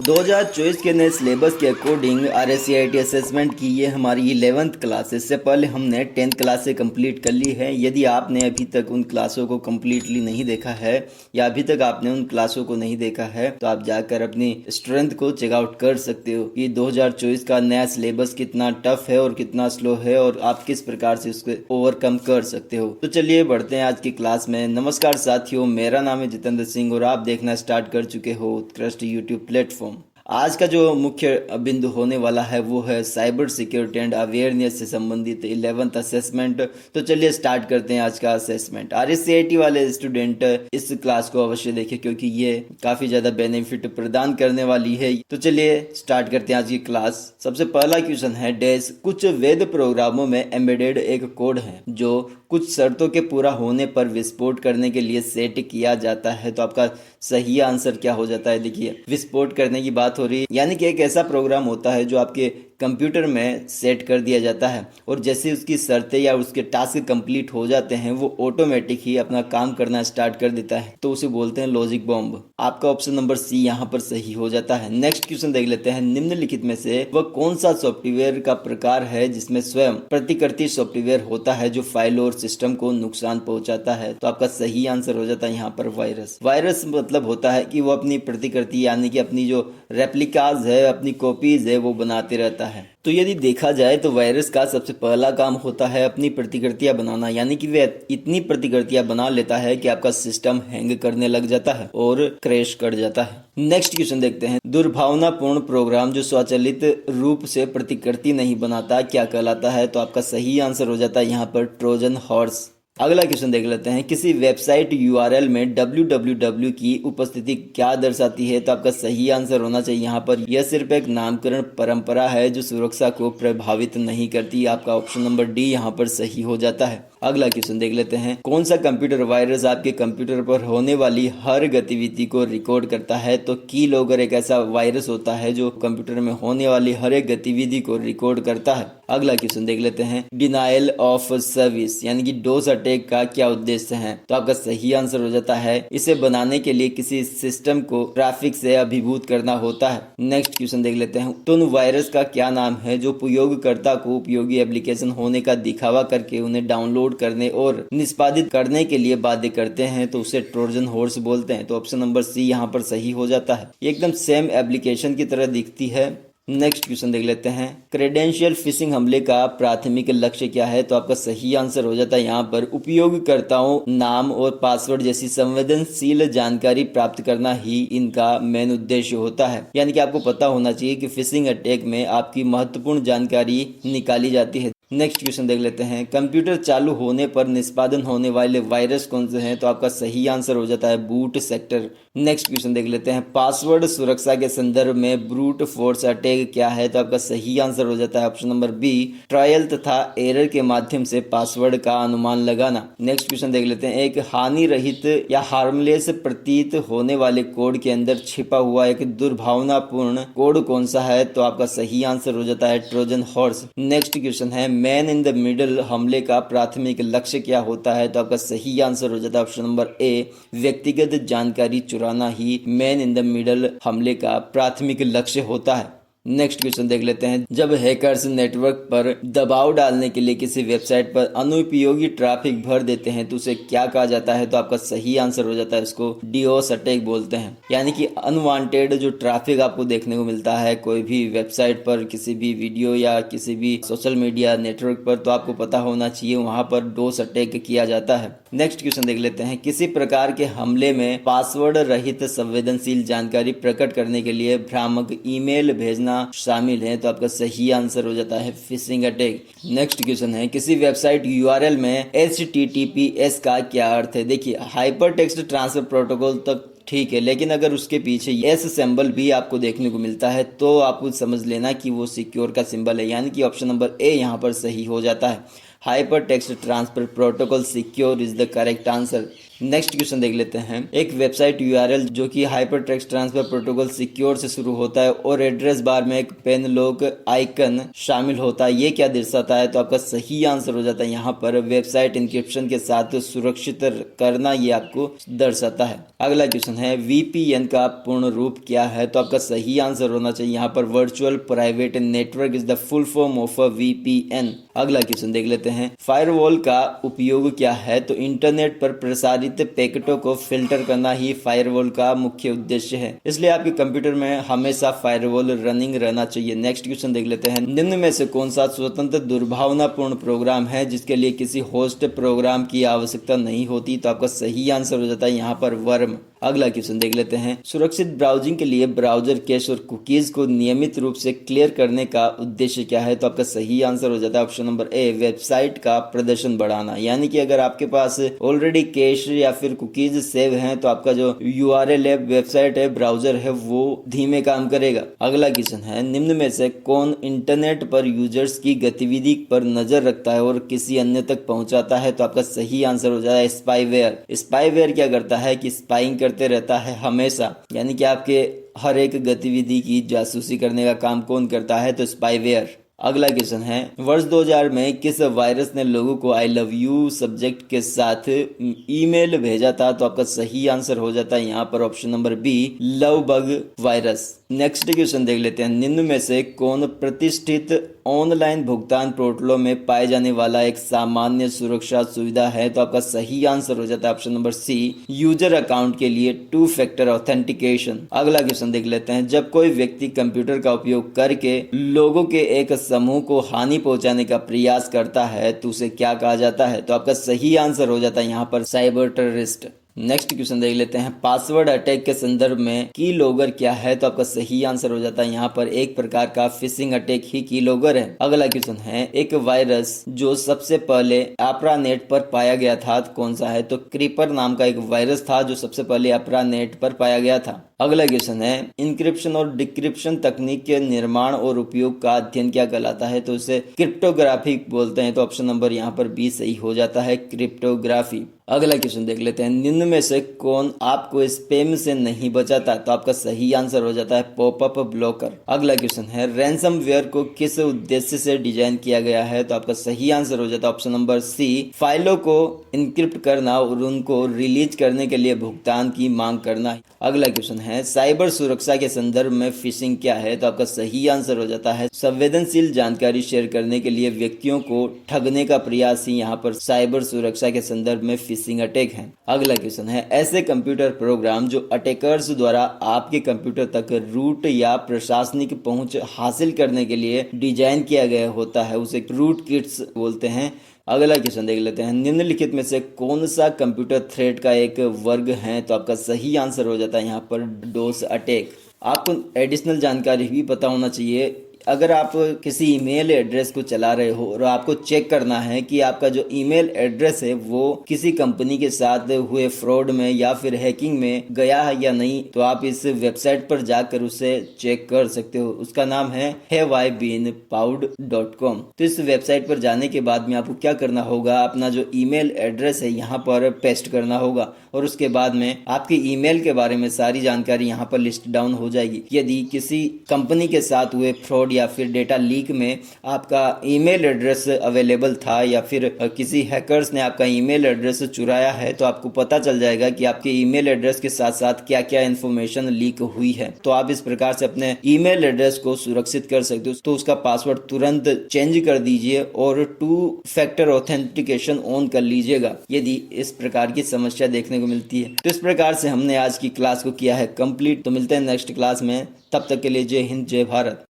2024 के नए सिलेबस के अकॉर्डिंग RSCIT असेसमेंट की ये हमारी 11th क्लास। इससे पहले हमने 10th क्लास से कंप्लीट कर ली है। यदि आपने अभी तक उन क्लासों को कम्प्लीटली नहीं देखा है या अभी तक आपने उन क्लासों को नहीं देखा है तो आप जाकर अपनी स्ट्रेंथ को चेकआउट कर सकते हो कि 2024 का नया सिलेबस कितना टफ है और कितना स्लो है और आप किस प्रकार से उसको ओवरकम कर सकते हो। तो चलिए बढ़ते हैं आज की क्लास में। नमस्कार साथियों, मेरा नाम है जितेंद्र सिंह और आप देखना स्टार्ट कर चुके हो उत्कृष्ट यूट्यूब प्लेटफॉर्म। आज का जो मुख्य बिंदु होने वाला है वो है साइबर सिक्योरिटी एंड अवेयरनेस से संबंधित 11th असेसमेंट। तो चलिए स्टार्ट करते हैं आज का असेसमेंट। RSCIT वाले स्टूडेंट इस क्लास को अवश्य देखें क्योंकि ये काफी ज्यादा बेनिफिट प्रदान करने वाली है। तो चलिए स्टार्ट करते हैं आज की क्लास। सबसे पहला क्वेश्चन है डैश कुछ वेद प्रोग्रामों में एम्बेडेड एक कोड है जो कुछ शर्तों के पूरा होने पर विस्फोट करने के लिए सेट किया जाता है। तो आपका सही आंसर क्या हो जाता है? देखिए, विस्फोट करने की बात हो रही है, यानी कि एक ऐसा प्रोग्राम होता है जो आपके कंप्यूटर में सेट कर दिया जाता है और जैसे उसकी शर्तें या उसके टास्क कंप्लीट हो जाते हैं वो ऑटोमेटिक ही अपना काम करना स्टार्ट कर देता है। तो उसे बोलते हैं लॉजिक बॉम्ब। आपका ऑप्शन नंबर सी यहाँ पर सही हो जाता है। नेक्स्ट क्वेश्चन देख लेते हैं। निम्नलिखित में से वह कौन सा सॉफ्टवेयर का प्रकार है जिसमें स्वयं प्रतिकृति सॉफ्टवेयर होता है जो फाइल और सिस्टम को नुकसान पहुंचाता है? तो आपका सही आंसर हो जाता है यहाँ पर वायरस। वायरस मतलब होता है कि वो अपनी प्रतिकृति यानी कि अपनी जो रेप्लिकाज है, अपनी कॉपीज है, वो बनाते रहता है। तो यदि देखा जाए तो वायरस का सबसे पहला काम होता है अपनी प्रतिकृतियां बनाना, यानी कि वे इतनी प्रतिकृतियां बना लेता है कि आपका सिस्टम हैंग करने लग जाता है और क्रैश कर जाता है। नेक्स्ट क्वेश्चन देखते हैं। दुर्भावनापूर्ण प्रोग्राम जो स्वचालित रूप से प्रतिकृति नहीं बनाता क्या कहलाता है? तो आपका सही आंसर हो जाता है यहाँ पर ट्रोजन हॉर्स। अगला क्वेश्चन देख लेते हैं। किसी वेबसाइट URL में www की उपस्थिति क्या दर्शाती है? तो आपका सही आंसर होना चाहिए यहाँ पर यह सिर्फ एक नामकरण परंपरा है जो सुरक्षा को प्रभावित नहीं करती। आपका ऑप्शन नंबर डी यहाँ पर सही हो जाता है। अगला क्वेश्चन देख लेते हैं। कौन सा कंप्यूटर वायरस आपके कंप्यूटर पर होने वाली हर गतिविधि को रिकॉर्ड करता है? तो की लॉगर एक ऐसा वायरस होता है जो कंप्यूटर में होने वाली हर एक गतिविधि को रिकॉर्ड करता है। अगला क्वेश्चन देख लेते हैं। डिनायल ऑफ सर्विस यानी कि डोस अटैक का क्या उद्देश्य है? तो आपका सही आंसर हो जाता है इसे बनाने के लिए किसी सिस्टम को ट्रैफिक से अभिभूत करना होता है। नेक्स्ट क्वेश्चन देख लेते हैं। टोन वायरस का क्या नाम है जो उपयोगकर्ता को उपयोगी एप्लीकेशन होने का दिखावा करके उन्हें डाउनलोड करने और निष्पादित करने के लिए बाध्य करते हैं? तो उसे ट्रोजन हॉर्स बोलते हैं। तो ऑप्शन नंबर सी यहाँ पर सही हो जाता है। ये एकदम सेम एप्लीकेशन की तरह दिखती है। नेक्स्ट क्वेश्चन देख लेते हैं। क्रेडेंशियल फिशिंग हमले का प्राथमिक लक्ष्य क्या है? तो आपका सही आंसर हो जाता है यहाँ पर उपयोगकर्ताओं नाम और पासवर्ड जैसी संवेदनशील जानकारी प्राप्त करना ही इनका मेन उद्देश्य होता है। यानी कि आपको पता होना चाहिए कि फिशिंग अटैक में आपकी महत्वपूर्ण जानकारी निकाली जाती है। नेक्स्ट क्वेश्चन देख लेते हैं। कंप्यूटर चालू होने पर निष्पादन होने वाले वायरस कौन से हैं? तो आपका सही आंसर हो जाता है बूट सेक्टर। नेक्स्ट क्वेश्चन देख लेते हैं। पासवर्ड सुरक्षा के संदर्भ में ब्रूट फोर्स अटैक क्या है? तो आपका सही आंसर हो जाता है ऑप्शन नंबर बी ट्रायल तथा एरर के माध्यम से पासवर्ड का अनुमान लगाना। नेक्स्ट क्वेश्चन देख लेते हैं। एक हानि रहित या हार्मलेस प्रतीत होने वाले कोड के अंदर छिपा हुआ एक दुर्भावनापूर्ण कोड कौन सा है? तो आपका सही आंसर हो जाता है ट्रोजन हॉर्स। नेक्स्ट क्वेश्चन है। मैन इन द मिडल हमले का प्राथमिक लक्ष्य क्या होता है? तो आपका सही आंसर हो जाता है ऑप्शन नंबर ए व्यक्तिगत जानकारी चुराना ही मैन इन द मिडल हमले का प्राथमिक लक्ष्य होता है। नेक्स्ट क्वेश्चन देख लेते हैं। जब हैकर्स नेटवर्क पर दबाव डालने के लिए किसी वेबसाइट पर अनुपयोगी ट्रैफिक भर देते हैं तो उसे क्या कहा जाता है? तो आपका सही आंसर हो जाता है इसको डीओस अटैक बोलते हैं। यानी कि अनवांटेड जो ट्रैफिक आपको देखने को मिलता है कोई भी वेबसाइट पर, किसी भी वीडियो या किसी भी सोशल मीडिया नेटवर्क पर, तो आपको पता होना चाहिए वहां पर डोस अटैक किया जाता है। नेक्स्ट क्वेश्चन देख लेते हैं। किसी प्रकार के हमले में पासवर्ड रहित संवेदनशील जानकारी प्रकट करने के लिए भ्रामक ईमेल भेजना शामिल है? तो आपका सही आंसर हो जाता है फिशिंग अटैक। नेक्स्ट क्वेश्चन है। किसी वेबसाइट URL में HTTPS का क्या अर्थ है? देखिए, हाइपर टेक्स्ट ट्रांसफर प्रोटोकॉल तक ठीक है, लेकिन अगर उसके पीछे एस सिंबल भी आपको देखने को मिलता है तो आपको समझ लेना कि वो सिक्योर का सिंबल है। यानी कि ऑप्शन नंबर ए यहाँ पर सही हो जाता है। Hyper text transfer protocol secure is the correct answer. Next question देख लेते हैं। एक वेबसाइट यूआरएल जो कि hyper text transfer protocol secure से शुरू होता है और एड्रेस बार में एक पेन लॉक आइकन शामिल होता है, ये क्या दर्शाता है? तो आपका सही आंसर हो जाता है यहाँ पर वेबसाइट इंक्रिप्शन के साथ सुरक्षित करना, ये आपको दर्शाता है। अगला क्वेश्चन है वीपीएन का पूर्ण रूप क्या है? तो आपका सही आंसर होना चाहिए यहाँ पर virtual private network is the full form of a VPN. अगला क्वेश्चन देख लेते हैं। फायरवॉल का उपयोग क्या है? तो इंटरनेट पर प्रसारित पैकेटों को फिल्टर करना ही फायरवॉल का मुख्य उद्देश्य है, इसलिए आपके कंप्यूटर में हमेशा फायरवॉल रनिंग रहना चाहिए। नेक्स्ट क्वेश्चन देख लेते हैं। निम्न में से कौन सा स्वतंत्र दुर्भावनापूर्ण प्रोग्राम है जिसके लिए किसी होस्ट प्रोग्राम की आवश्यकता नहीं होती? तो आपका सही आंसर हो जाता है यहाँ पर वर्म। अगला क्वेश्चन देख लेते हैं। सुरक्षित ब्राउजिंग के लिए ब्राउजर कैश और कुकीज को नियमित रूप से क्लियर करने का उद्देश्य क्या है? तो आपका सही आंसर हो जाता है ऑप्शन नंबर ए वेबसाइट का प्रदर्शन बढ़ाना। यानी कि अगर आपके पास ऑलरेडी कैश या फिर कुकीज सेव हैं तो आपका जो यूआरएल है, वेबसाइट है, ब्राउजर है, वो धीमे काम करेगा। अगला क्वेश्चन है। निम्न में से कौन इंटरनेट पर यूजर्स की गतिविधि पर नजर रखता है और किसी अन्य तक पहुंचाता है? तो आपका सही आंसर हो जाता है स्पाईवेयर। स्पाईवेयर क्या करता है कि स्पाइंग करते रहता है हमेशा, यानी कि आपके हर एक गतिविधि की जासूसी करने का काम कौन करता है? तो स्पाईवेयर। अगला क्वेश्चन है। वर्ष 2000 में किस वायरस ने लोगों को आई लव यू सब्जेक्ट के साथ ईमेल भेजा था? तो आपका सही आंसर हो जाता है यहाँ पर option number B love bug virus. Next question देख लेते हैं। निम्न में से कौन प्रतिष्ठित ऑनलाइन भुगतान पोर्टलों में पाए जाने वाला एक सामान्य सुरक्षा सुविधा है? तो आपका सही आंसर हो जाता है option number C user account के लिए 2 फैक्टर ऑथेंटिकेशन। अगला क्वेश्चन देख लेते हैं। जब कोई व्यक्ति कंप्यूटर का उपयोग करके लोगों के एक समूह को हानि पहुंचाने का प्रयास करता है तो उसे क्या कहा जाता है? तो आपका सही आंसर हो जाता है यहाँ पर साइबर टेररिस्ट। नेक्स्ट क्वेश्चन देख लेते हैं। पासवर्ड अटैक के संदर्भ में कीलॉगर क्या है? तो आपका सही आंसर हो जाता है यहाँ पर एक प्रकार का फिशिंग अटैक ही कीलॉगर है। अगला क्वेश्चन है। एक वायरस जो सबसे पहले एप्रानेट पर पाया गया था कौन सा है? तो क्रीपर नाम का एक वायरस था जो सबसे पहले एप्रानेट पर पाया गया था। अगला क्वेश्चन है। इंक्रिप्शन और डिक्रिप्शन तकनीक के निर्माण और उपयोग का अध्ययन क्या कहलाता है? तो उसे क्रिप्टोग्राफी बोलते हैं। तो ऑप्शन नंबर यहाँ पर बी सही हो जाता है क्रिप्टोग्राफी। अगला क्वेश्चन देख लेते हैं। निम्न में से कौन आपको स्पैम से नहीं बचाता? तो आपका सही आंसर हो जाता है पॉपअप ब्लॉकर। अगला क्वेश्चन है। रैंसमवेयर को किस उद्देश्य से डिजाइन किया गया है? तो आपका सही आंसर हो जाता है ऑप्शन नंबर सी फाइलों को इनक्रिप्ट करना और उनको रिलीज करने के लिए भुगतान की मांग करना। अगला क्वेश्चन है। साइबर सुरक्षा के संदर्भ में फिशिंग क्या है? तो आपका सही आंसर हो जाता है संवेदनशील जानकारी शेयर करने के लिए व्यक्तियों को ठगने का प्रयास ही यहाँ पर साइबर सुरक्षा के संदर्भ में फिशिंग अटैक है। अगला क्वेश्चन है। ऐसे कंप्यूटर प्रोग्राम जो अटैकर्स द्वारा आपके कंप्यूटर तक रूट या प्रशासनिक पहुंच हासिल करने के लिए डिजाइन किया गया होता है उसे रूट किट्स बोलते हैं। अगला क्वेश्चन देख लेते हैं। निम्नलिखित में से कौन सा कंप्यूटर थ्रेट का एक वर्ग है? तो आपका सही आंसर हो जाता है यहाँ पर डोस अटैक। आपको एडिशनल जानकारी भी पता होना चाहिए। अगर आप किसी ईमेल एड्रेस को चला रहे हो और आपको चेक करना है कि आपका जो ईमेल एड्रेस है वो किसी कंपनी के साथ हुए फ्रॉड में या फिर हैकिंग में गया है या नहीं, तो आप इस वेबसाइट पर जाकर उसे चेक कर सकते हो। उसका नाम है havebeenpowed.com। तो इस वेबसाइट पर जाने के बाद में आपको क्या करना होगा, अपना जो ईमेल एड्रेस है यहाँ पर पेस्ट करना होगा और उसके बाद में आपके ईमेल के बारे में सारी जानकारी यहाँ पर लिस्ट डाउन हो जाएगी। यदि किसी कंपनी के साथ हुए फ्रॉड या फिर डेटा लीक में आपका ईमेल एड्रेस अवेलेबल था या फिर किसी हैकर्स ने आपका ईमेल एड्रेस चुराया है, तो आपको पता चल जाएगा कि आपके ईमेल एड्रेस के साथ साथ क्या क्या इन्फॉर्मेशन लीक हुई है। तो आप इस प्रकार से अपने ईमेल एड्रेस को सुरक्षित कर सकते हो। तो उसका पासवर्ड तुरंत चेंज कर दीजिए और 2 फैक्टर ऑथेंटिकेशन ऑन कर लीजिएगा यदि इस प्रकार की समस्या देखने को मिलती है। तो इस प्रकार से हमने आज की क्लास को किया है कंप्लीट। तो मिलते हैं नेक्स्ट क्लास में, तब तक के लिए जय हिंद जय भारत।